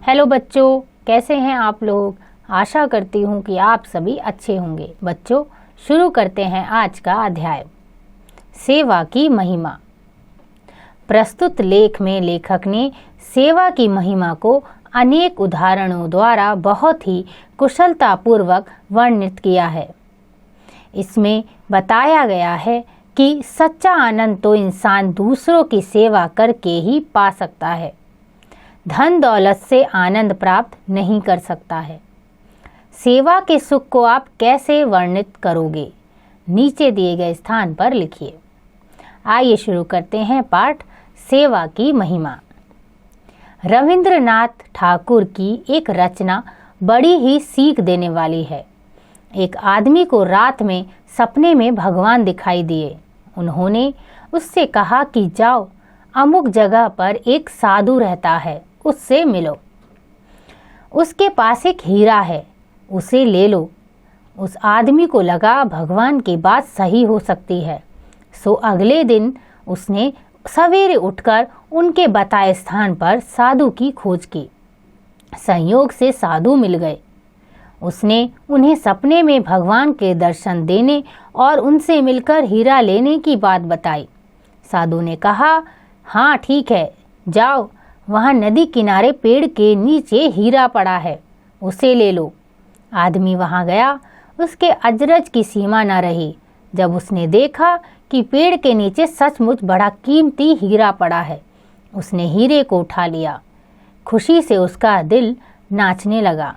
Hello बच्चों, कैसे हैं आप लोग। आशा करती हूँ कि आप सभी अच्छे होंगे। बच्चों, शुरू करते हैं आज का अध्याय, सेवा की महिमा। प्रस्तुत लेख में लेखक ने सेवा की महिमा को अनेक उदाहरणों द्वारा बहुत ही कुशलतापूर्वक वर्णित किया है। इसमें बताया गया है कि सच्चा आनंद तो इंसान दूसरों की सेवा करके ही पा सकता है, धन दौलत से आनंद प्राप्त नहीं कर सकता है। सेवा के सुख को आप कैसे वर्णित करोगे? नीचे दिए गए स्थान पर लिखिए। आइए शुरू करते हैं पाठ सेवा की महिमा। रविंद्रनाथ ठाकुर की एक रचना बड़ी ही सीख देने वाली है। एक आदमी को रात में सपने में भगवान दिखाई दिए। उन्होंने उससे कहा कि जाओ, अमुक जगह पर एक साधु रहता है, उससे मिलो। उसके पास एक हीरा है, उसे ले लो। उस आदमी को लगा भगवान की बात सही हो सकती है, सो अगले दिन उसने सवेरे उठकर उनके बताए स्थान पर साधु की खोज की। संयोग से साधु मिल गए। उसने उन्हें सपने में भगवान के दर्शन देने और उनसे मिलकर हीरा लेने की बात बताई। साधु ने कहा, हाँ ठीक है, जाओ, वहाँ नदी किनारे पेड़ के नीचे हीरा पड़ा है, उसे ले लो। आदमी वहाँ गया। उसके अजरज की सीमा न रही जब उसने देखा कि पेड़ के नीचे सचमुच बड़ा कीमती हीरा पड़ा है। उसने हीरे को उठा लिया। खुशी से उसका दिल नाचने लगा।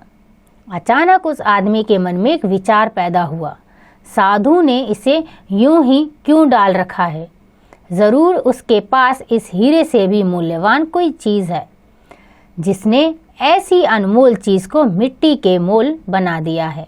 अचानक उस आदमी के मन में एक विचार पैदा हुआ, साधु ने इसे यूं ही क्यों डाल रखा है? जरूर उसके पास इस हीरे से भी मूल्यवान कोई चीज है, जिसने ऐसी अनमोल चीज को मिट्टी के मोल बना दिया है।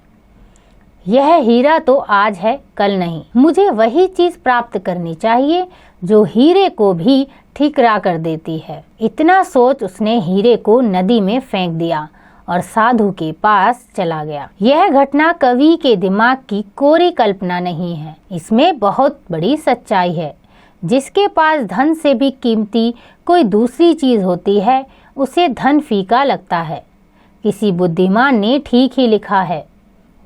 यह हीरा तो आज है, कल नहीं। मुझे वही चीज प्राप्त करनी चाहिए जो हीरे को भी ठिकरा कर देती है। इतना सोच उसने हीरे को नदी में फेंक दिया और साधु के पास चला गया। यह घटना कवि के दिमाग की कोरी कल्पना नहीं है, इसमें बहुत बड़ी सच्चाई है। जिसके पास धन से भी कीमती कोई दूसरी चीज होती है, उसे धन फीका लगता है। किसी बुद्धिमान ने ठीक ही लिखा है,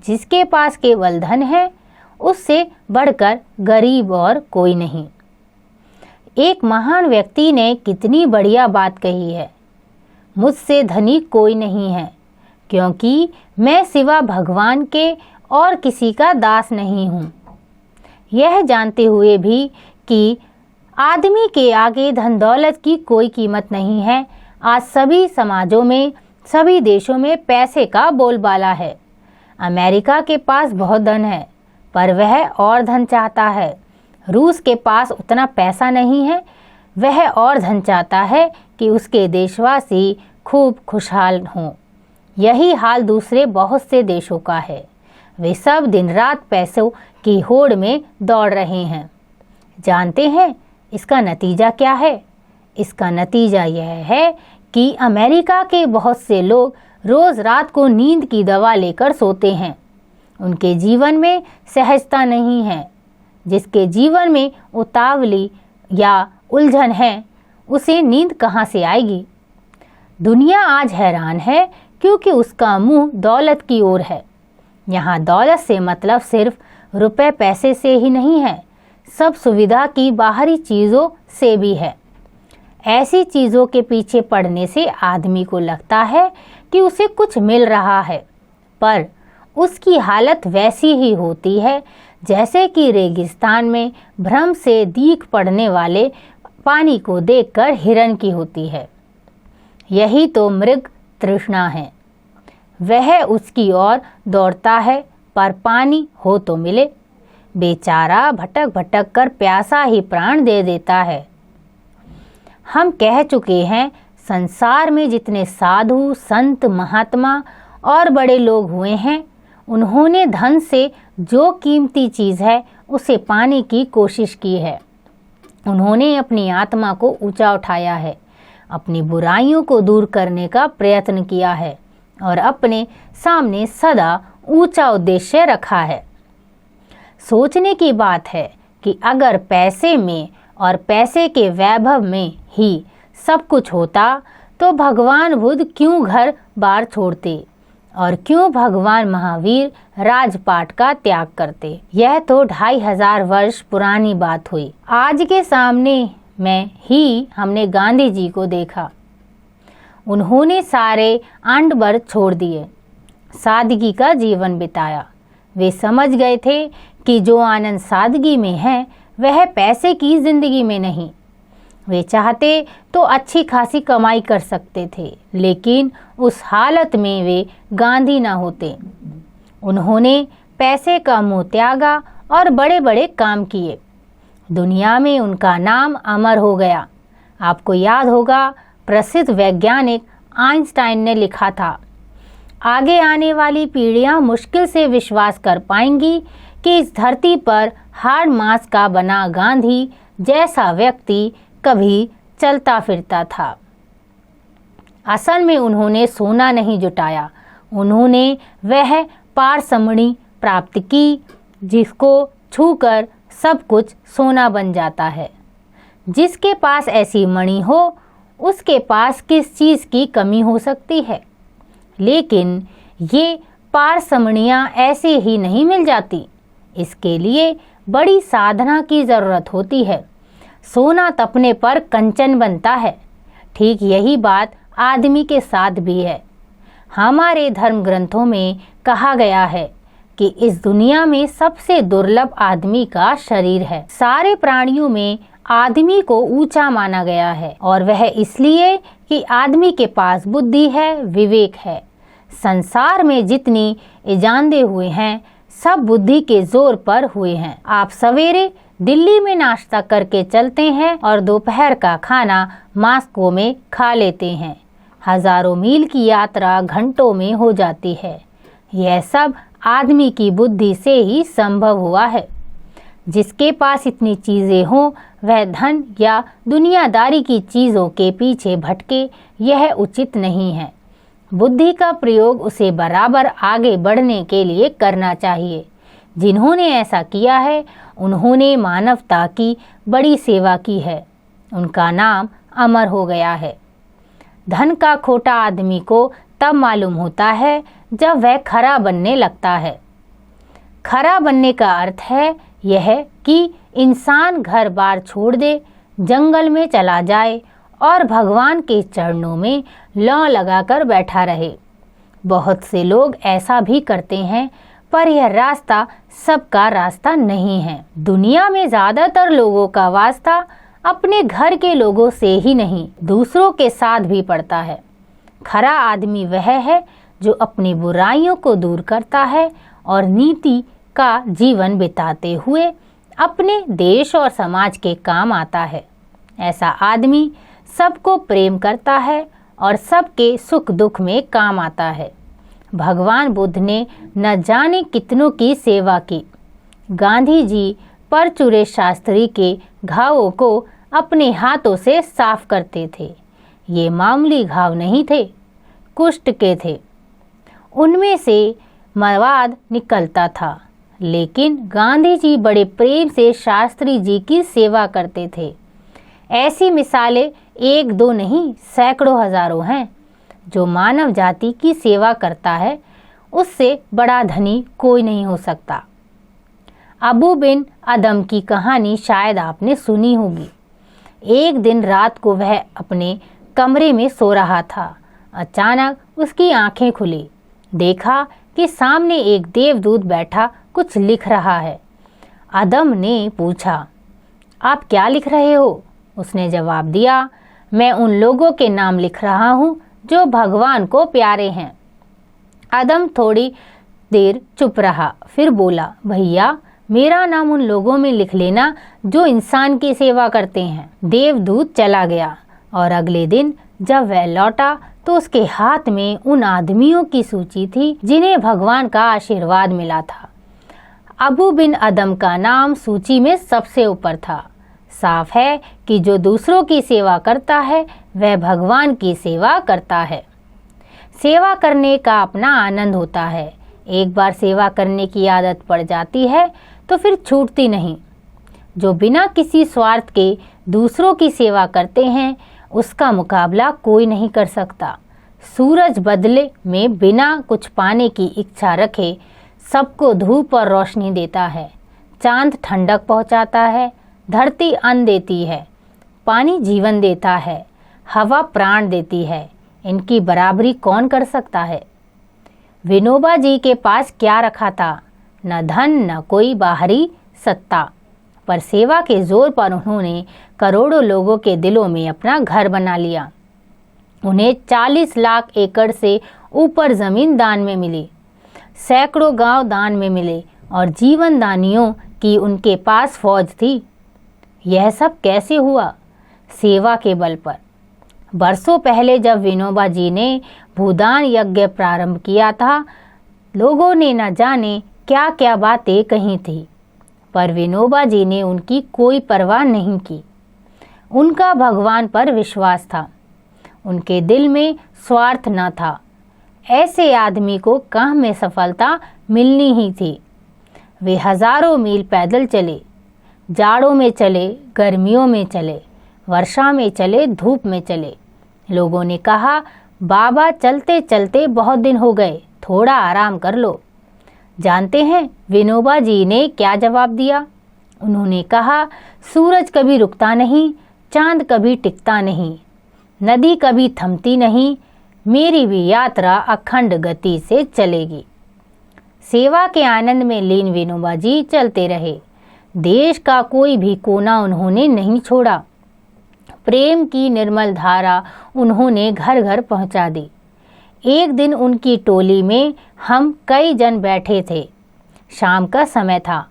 जिसके पास केवल धन है, उससे बढ़कर गरीब और कोई नहीं। एक महान व्यक्ति ने कितनी बढ़िया बात कही है, मुझसे धनी कोई नहीं है, क्योंकि मैं सिवा भगवान के और किसी का दास नहीं हूँ। यह जानते हुए भी कि आदमी के आगे धन दौलत की कोई कीमत नहीं है, आज सभी समाजों में, सभी देशों में पैसे का बोलबाला है। अमेरिका के पास बहुत धन है, पर वह और धन चाहता है। रूस के पास उतना पैसा नहीं है, वह और धन चाहता है कि उसके देशवासी खूब खुशहाल हों। यही हाल दूसरे बहुत से देशों का है। वे सब दिन रात पैसों की होड़ में दौड़ रहे हैं। जानते हैं इसका नतीजा क्या है? इसका नतीजा यह है कि अमेरिका के बहुत से लोग रोज रात को नींद की दवा लेकर सोते हैं। उनके जीवन में सहजता नहीं है। जिसके जीवन में उतावली या उलझन है, उसे नींद कहाँ से आएगी? दुनिया आज हैरान है क्योंकि उसका मुंह दौलत की ओर है। यहाँ दौलत से मतलब सिर्फ रुपए पैसे से ही नहीं है, सब सुविधा की बाहरी चीज़ों से भी है। ऐसी चीज़ों के पीछे पड़ने से आदमी को लगता है कि उसे कुछ मिल रहा है, पर उसकी हालत वैसी ही होती है जैसे कि रेगिस्तान में भ्रम से दीख पड़ने वाले पानी को देखकर हिरन की होती है। यही तो मृग तृष्णा है। वह उसकी ओर दौड़ता है, पर पानी हो तो मिले। बेचारा भटक भटक कर प्यासा ही प्राण दे देता है। हम कह चुके हैं, संसार में जितने साधु, संत, महात्मा और बड़े लोग हुए हैं, उन्होंने धन से जो कीमती चीज़ है उसे पाने की कोशिश की है। उन्होंने अपनी आत्मा को ऊंचा उठाया है, अपनी बुराइयों को दूर करने का प्रयत्न किया है और अपने सामने सदा ऊंचा उद्देश्य रखा है। सोचने की बात है कि अगर पैसे में और पैसे के वैभव में ही सब कुछ होता तो भगवान बुद्ध क्यों घर बार छोड़ते और क्यों भगवान महावीर राजपाट का त्याग करते? यह तो 2500 वर्ष पुरानी बात हुई। आज के सामने में ही हमने गांधी जी को देखा। उन्होंने सारे आडंबर छोड़ दिए, सादगी का जीवन बिताया। वे समझ गए थे कि जो आनंद सादगी में है वह पैसे की जिंदगी में नहीं। वे चाहते तो अच्छी खासी कमाई कर सकते थे, लेकिन उस हालत में वे गांधी ना होते। उन्होंने पैसे का मोह त्यागा और बड़े बड़े काम किए। दुनिया में उनका नाम अमर हो गया। आपको याद होगा, प्रसिद्ध वैज्ञानिक आइंस्टाइन ने लिखा था, आगे आने वाली पीढ़ियां मुश्किल से विश्वास कर पाएंगी कि इस धरती पर हाड़ मांस का बना गांधी जैसा व्यक्ति कभी चलता फिरता था। असल में उन्होंने सोना नहीं जुटाया, उन्होंने वह पारसमणि प्राप्त की जिसको छूकर सब कुछ सोना बन जाता है। जिसके पास ऐसी मणि हो उसके पास किस चीज़ की कमी हो सकती है? लेकिन ये पारसमणियाँ ऐसे ही नहीं मिल जाती, इसके लिए बड़ी साधना की ज़रूरत होती है। सोना तपने पर कंचन बनता है। ठीक यही बात आदमी के साथ भी है। हमारे धर्म ग्रंथों में कहा गया है कि इस दुनिया में सबसे दुर्लभ आदमी का शरीर है। सारे प्राणियों में आदमी को ऊंचा माना गया है, और वह इसलिए कि आदमी के पास बुद्धि है, विवेक है। संसार में जितनी इजांदे हुए हैं सब बुद्धि के जोर पर हुए हैं। आप सवेरे दिल्ली में नाश्ता करके चलते हैं और दोपहर का खाना मॉस्को में खा लेते हैं। हजारों मील की यात्रा घंटों में हो जाती है। यह सब आदमी की बुद्धि से ही संभव हुआ है। जिसके पास इतनी चीजें हों वह धन या दुनियादारी की चीजों के पीछे भटके, यह उचित नहीं है। बुद्धि का प्रयोग उसे बराबर आगे बढ़ने के लिए करना चाहिए। जिन्होंने ऐसा किया है उन्होंने मानवता की बड़ी सेवा की है। उनका नाम अमर हो गया है। धन का खोटा आदमी को तब मालूम होता है जब वह खरा बनने लगता है। खरा बनने का अर्थ है यह कि इंसान घर बार छोड़ दे, जंगल में चला जाए और भगवान के चरणों में लौ लगाकर बैठा रहे। बहुत से लोग ऐसा भी करते हैं, पर यह रास्ता सबका रास्ता नहीं है। दुनिया में ज्यादातर लोगों का वास्ता अपने घर के लोगों से ही नहीं, दूसरों के साथ भी पड़ता है। खरा आदमी वह है जो अपनी बुराइयों को दूर करता है और नीति का जीवन बिताते हुए अपने देश और समाज के काम आता है। ऐसा आदमी सबको प्रेम करता है और सबके सुख दुख में काम आता है। भगवान बुद्ध ने न जाने कितनों की सेवा की। गांधी जी परचूरे शास्त्री के घावों को अपने हाथों से साफ करते थे। ये मामूली घाव नहीं थे, कुष्ठ के थे। उनमें से मवाद निकलता था, लेकिन गांधी जी बड़े प्रेम से शास्त्री जी की सेवा करते थे। ऐसी मिसालें एक दो नहीं, सैकड़ों हजारों हैं। जो मानव जाति की सेवा करता है उससे बड़ा धनी कोई नहीं हो सकता। अबू बिन अदम की कहानी शायद आपने सुनी होगी। एक दिन रात को वह अपने कमरे में सो रहा था। अचानक उसकी आंखें खुली। देखा कि सामने एक देवदूत बैठा कुछ लिख रहा है। अदम ने पूछा, आप क्या लिख रहे हो? उसने जवाब दिया, मैं उन लोगों के नाम लिख रहा हूँ जो भगवान को प्यारे हैं। आदम थोड़ी देर चुप रहा, फिर बोला, भैया मेरा नाम उन लोगों में लिख लेना जो इंसान की सेवा करते हैं। देवदूत चला गया और अगले दिन जब वह लौटा तो उसके हाथ में उन आदमियों की सूची थी जिन्हें भगवान का आशीर्वाद मिला था। अबू बिन अदम का नाम सूची में सबसे ऊपर था। साफ है कि जो दूसरों की सेवा करता है वह भगवान की सेवा करता है। सेवा करने का अपना आनंद होता है। एक बार सेवा करने की आदत पड़ जाती है तो फिर छूटती नहीं। जो बिना किसी स्वार्थ के दूसरों की सेवा करते हैं उसका मुकाबला कोई नहीं कर सकता। सूरज बदले में बिना कुछ पाने की इच्छा रखे सबको धूप और रोशनी देता है। चांद ठंडक पहुंचाता है, धरती अन्न देती है, पानी जीवन देता है, हवा प्राण देती है। इनकी बराबरी कौन कर सकता है? विनोबा जी के पास क्या रखा था? न धन, न कोई बाहरी सत्ता, पर सेवा के जोर पर उन्होंने करोड़ों लोगों के दिलों में अपना घर बना लिया। उन्हें 40 लाख एकड़ से ऊपर जमीन दान में मिली, सैकड़ों गांव दान में मिले और जीवन दानियों की उनके पास फौज थी। यह सब कैसे हुआ? सेवा के बल पर। बरसों पहले जब विनोबा जी ने भूदान यज्ञ प्रारंभ किया था, लोगों ने न जाने क्या क्या बातें कही थी, पर विनोबा जी ने उनकी कोई परवाह नहीं की। उनका भगवान पर विश्वास था, उनके दिल में स्वार्थ न था। ऐसे आदमी को काम में सफलता मिलनी ही थी। वे हजारों मील पैदल चले, जाड़ों में चले, गर्मियों में चले, वर्षा में चले, धूप में चले। लोगों ने कहा, बाबा चलते चलते बहुत दिन हो गए, थोड़ा आराम कर लो। जानते हैं विनोबा जी ने क्या जवाब दिया? उन्होंने कहा, सूरज कभी रुकता नहीं, चांद कभी टिकता नहीं, नदी कभी थमती नहीं, मेरी भी यात्रा अखंड गति से चलेगी। सेवा के आनंद में लीन विनोबा जी चलते रहे। देश का कोई भी कोना उन्होंने नहीं छोड़ा। प्रेम की निर्मल धारा उन्होंने घर घर पहुंचा दी। एक दिन उनकी टोली में हम कई जन बैठे थे। शाम का समय था।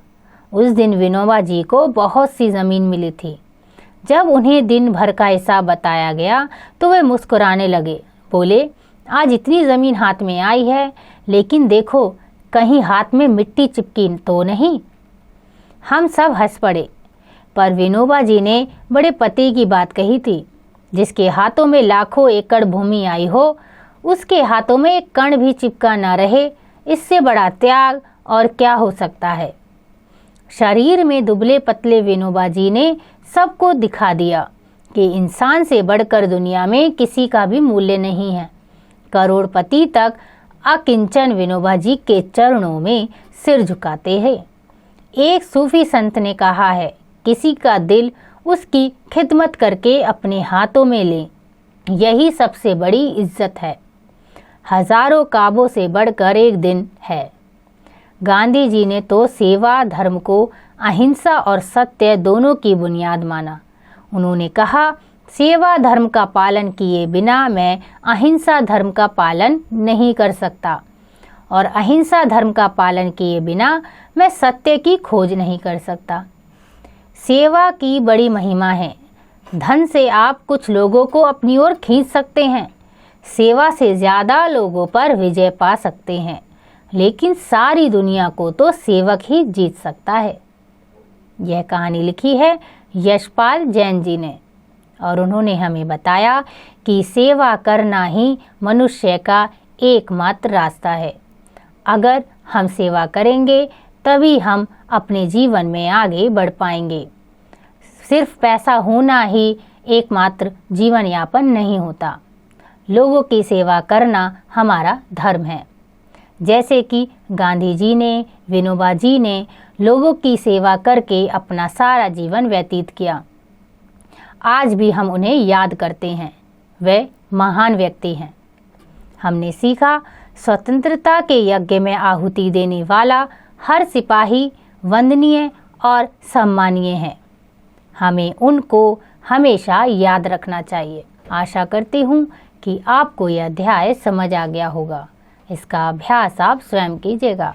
उस दिन विनोबा जी को बहुत सी ज़मीन मिली थी। जब उन्हें दिन भर का हिसाब बताया गया तो वे मुस्कुराने लगे। बोले, आज इतनी ज़मीन हाथ में आई है, लेकिन देखो कहीं हाथ में मिट्टी चिपकी तो नहीं। हम सब हंस पड़े, पर विनोबा जी ने बड़े पते की बात कही थी। जिसके हाथों में लाखों एकड़ भूमि आई हो, उसके हाथों में एक कण भी चिपका ना रहे, इससे बड़ा त्याग और क्या हो सकता है। शरीर में दुबले पतले विनोबा जी ने सबको दिखा दिया कि इंसान से बढ़कर दुनिया में किसी का भी मूल्य नहीं है। करोड़पति तक अकिंचन विनोबा जी के चरणों में सिर झुकाते हैं। एक सूफी संत ने कहा है, किसी का दिल उसकी खिदमत करके अपने हाथों में ले, यही सबसे बड़ी इज्जत है। हजारों काबों से बढ़कर एक दिन है। गांधी जी ने तो सेवा धर्म को अहिंसा और सत्य दोनों की बुनियाद माना। उन्होंने कहा, सेवा धर्म का पालन किए बिना मैं अहिंसा धर्म का पालन नहीं कर सकता, और अहिंसा धर्म का पालन किए बिना मैं सत्य की खोज नहीं कर सकता। सेवा की बड़ी महिमा है। धन से आप कुछ लोगों को अपनी ओर खींच सकते हैं, सेवा से ज़्यादा लोगों पर विजय पा सकते हैं, लेकिन सारी दुनिया को तो सेवक ही जीत सकता है। यह कहानी लिखी है यशपाल जैन जी ने, और उन्होंने हमें बताया कि सेवा करना ही मनुष्य का एकमात्र रास्ता है। अगर हम सेवा करेंगे तभी हम अपने जीवन में आगे बढ़ पाएंगे। सिर्फ पैसा होना ही एकमात्र जीवन यापन नहीं होता। लोगों की सेवा करना हमारा धर्म है। जैसे कि गांधी जी ने, विनोबा जी ने लोगों की सेवा करके अपना सारा जीवन व्यतीत किया। आज भी हम उन्हें याद करते हैं। वे महान व्यक्ति हैं। हमने सीखा, स्वतंत्रता के यज्ञ में आहुति देने वाला हर सिपाही वंदनीय और सम्मानीय है। हमें उनको हमेशा याद रखना चाहिए। आशा करती हूँ कि आपको यह अध्याय समझ आ गया होगा। इसका अभ्यास आप स्वयं कीजिएगा।